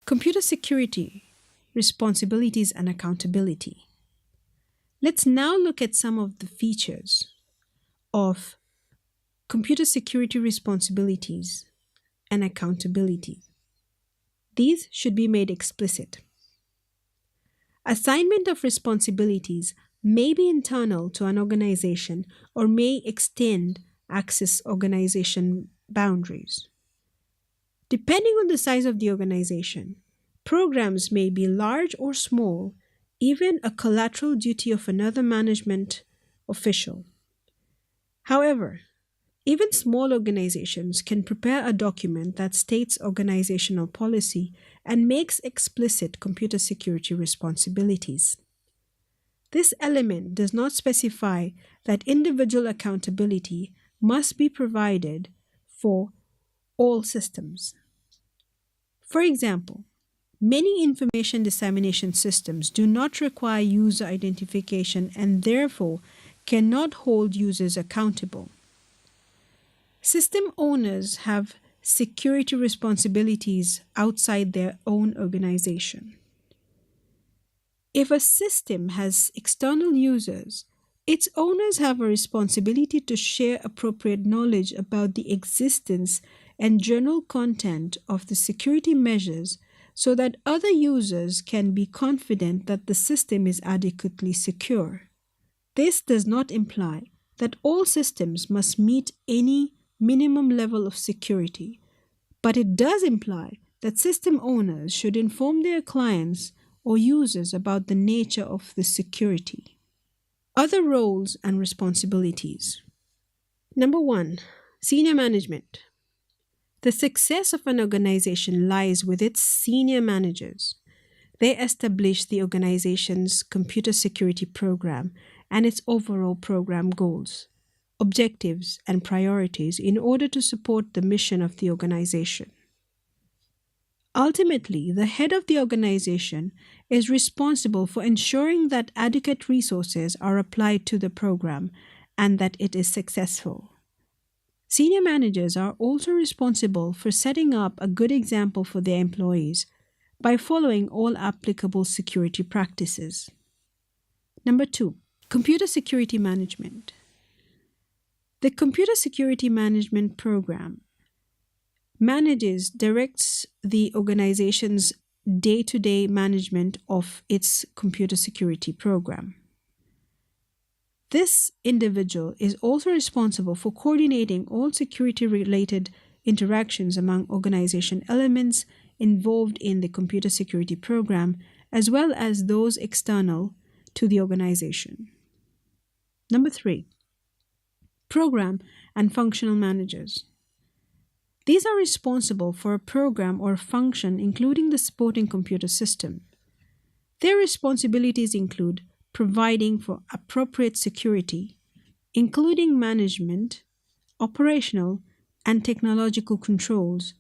Computer security, responsibilities and accountability. Let's now look at some of the features of computer security responsibilities and accountability. These should be made explicit. Assignment of responsibilities may be internal to an organization or may extend access organization boundaries. Depending on the size of the organization, programs may be large or small, even a collateral duty of another management official. However, even small organizations can prepare a document that states organizational policy and makes explicit computer security responsibilities. This element does not specify that individual accountability must be provided for all systems. For example, many information dissemination systems do not require user identification and therefore cannot hold users accountable. System owners have security responsibilities outside their own organization. If a system has external users, its owners have a responsibility to share appropriate knowledge about the existence and general content of the security measures so that other users can be confident that the system is adequately secure. This does not imply that all systems must meet any minimum level of security, but it does imply that system owners should inform their clients or users about the nature of the security. Other roles and responsibilities. Number 1, senior management. The success of an organization lies with its senior managers. They establish the organization's computer security program and its overall program goals, objectives, and priorities in order to support the mission of the organization. Ultimately, the head of the organization is responsible for ensuring that adequate resources are applied to the program and that it is successful. Senior managers are also responsible for setting up a good example for their employees by following all applicable security practices. Number 2, computer security management. The Computer Security Management Program directs the organization's day-to-day management of its computer security program. This individual is also responsible for coordinating all security-related interactions among organization elements involved in the computer security program, as well as those external to the organization. Number 3, program and functional managers. These are responsible for a program or function including the supporting computer system. Their responsibilities include providing for appropriate security, including management, operational, and technological controls.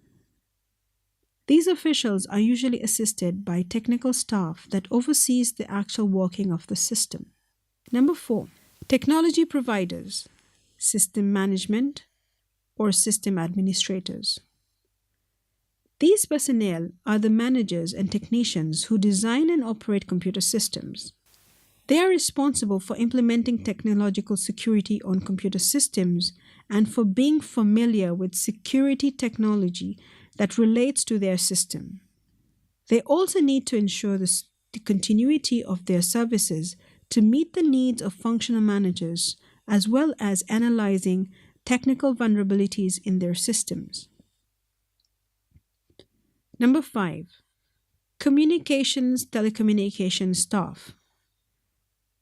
These officials are usually assisted by technical staff that oversees the actual working of the system. Number 4, technology providers, system management, or system administrators. These personnel are the managers and technicians who design and operate computer systems. They are responsible for implementing technological security on computer systems and for being familiar with security technology that relates to their system. They also need to ensure the continuity of their services to meet the needs of functional managers, as well as analyzing technical vulnerabilities in their systems. Number 5, telecommunications staff.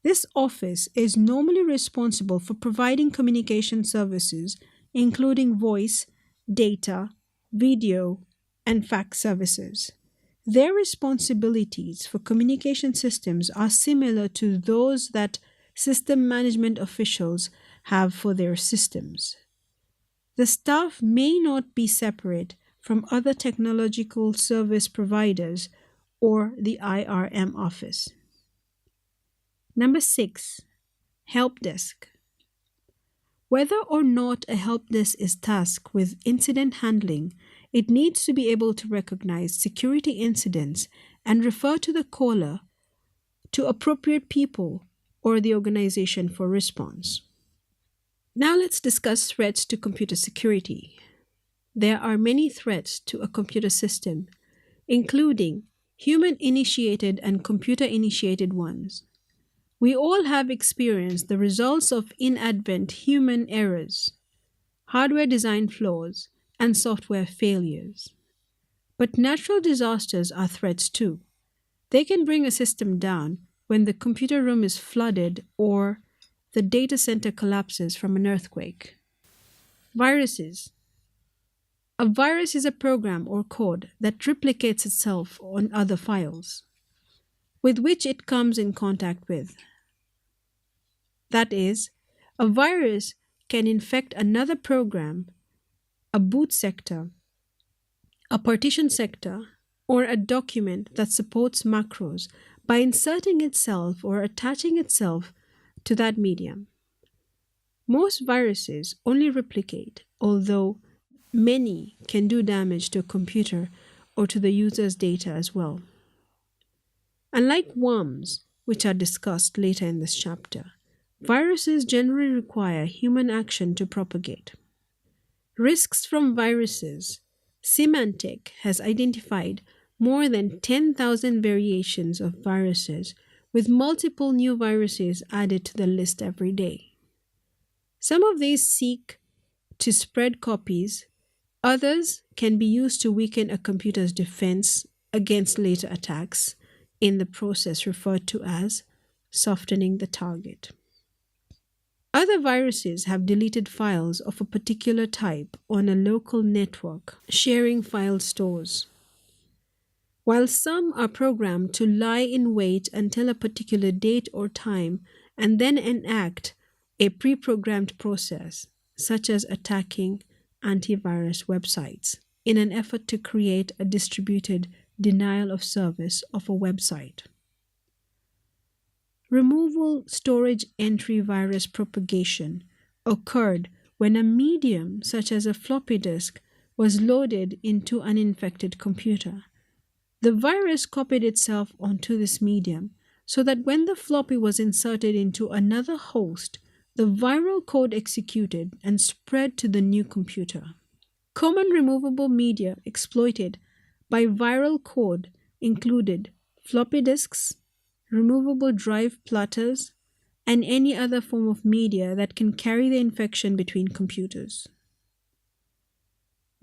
This office is normally responsible for providing communication services, including voice, data, video, and fax services. Their responsibilities for communication systems are similar to those that system management officials have for their systems. The staff may not be separate from other technological service providers or the IRM office. Number 6, help desk. Whether or not a help desk is tasked with incident handling it needs to be able to recognize security incidents and refer to the caller to appropriate people or the organization for response. Now let's discuss threats to computer security. There are many threats to a computer system, including human-initiated and computer-initiated ones. We all have experienced the results of inadvertent human errors, hardware design flaws, and software failures. But natural disasters are threats too. They can bring a system down when the computer room is flooded or the data center collapses from an earthquake. Viruses. A virus is a program or code that replicates itself on other files with which it comes in contact with. That is, a virus can infect another program, a boot sector, a partition sector, or a document that supports macros by inserting itself or attaching itself to that medium. Most viruses only replicate, although many can do damage to a computer or to the user's data as well. Unlike worms, which are discussed later in this chapter, viruses generally require human action to propagate. Risks from viruses. Symantec has identified more than 10,000 variations of viruses, with multiple new viruses added to the list every day. Some of these seek to spread copies. Others can be used to weaken a computer's defense against later attacks, in the process referred to as softening the target. Other viruses have deleted files of a particular type on a local network, sharing file stores. While some are programmed to lie in wait until a particular date or time and then enact a pre-programmed process, such as attacking antivirus websites, in an effort to create a distributed denial of service of a website. Removal storage entry virus propagation occurred when a medium, such as a floppy disk, was loaded into an infected computer. The virus copied itself onto this medium so that when the floppy was inserted into another host, the viral code executed and spread to the new computer. Common removable media exploited by viral code included floppy disks, removable drive platters, and any other form of media that can carry the infection between computers.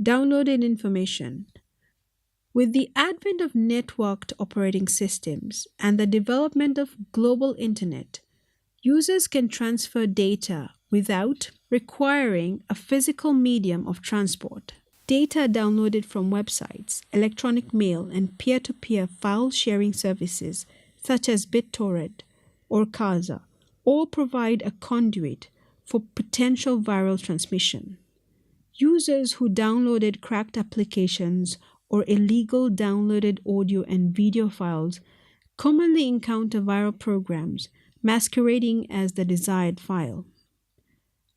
Downloaded information. With the advent of networked operating systems and the development of global internet, users can transfer data without requiring a physical medium of transport. Data downloaded from websites, electronic mail, and peer-to-peer file sharing services such as BitTorrent or Kazaa all provide a conduit for potential viral transmission. Users who downloaded cracked applications or illegal downloaded audio and video files commonly encounter viral programs masquerading as the desired file.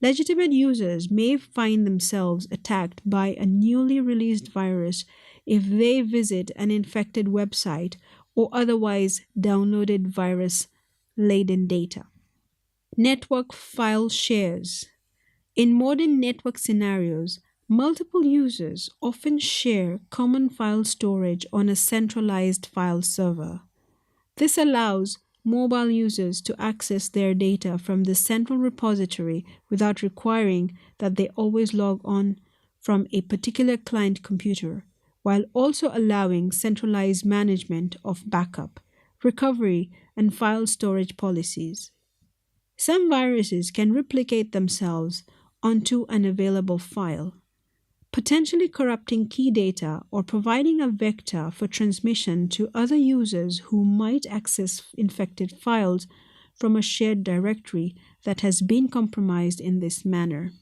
Legitimate users may find themselves attacked by a newly released virus if they visit an infected website or otherwise downloaded virus-laden data. Network file shares. In modern network scenarios, multiple users often share common file storage on a centralized file server. This allows mobile users to access their data from the central repository without requiring that they always log on from a particular client computer, while also allowing centralized management of backup, recovery, and file storage policies. Some viruses can replicate themselves onto an available file, potentially corrupting key data or providing a vector for transmission to other users who might access infected files from a shared directory that has been compromised in this manner.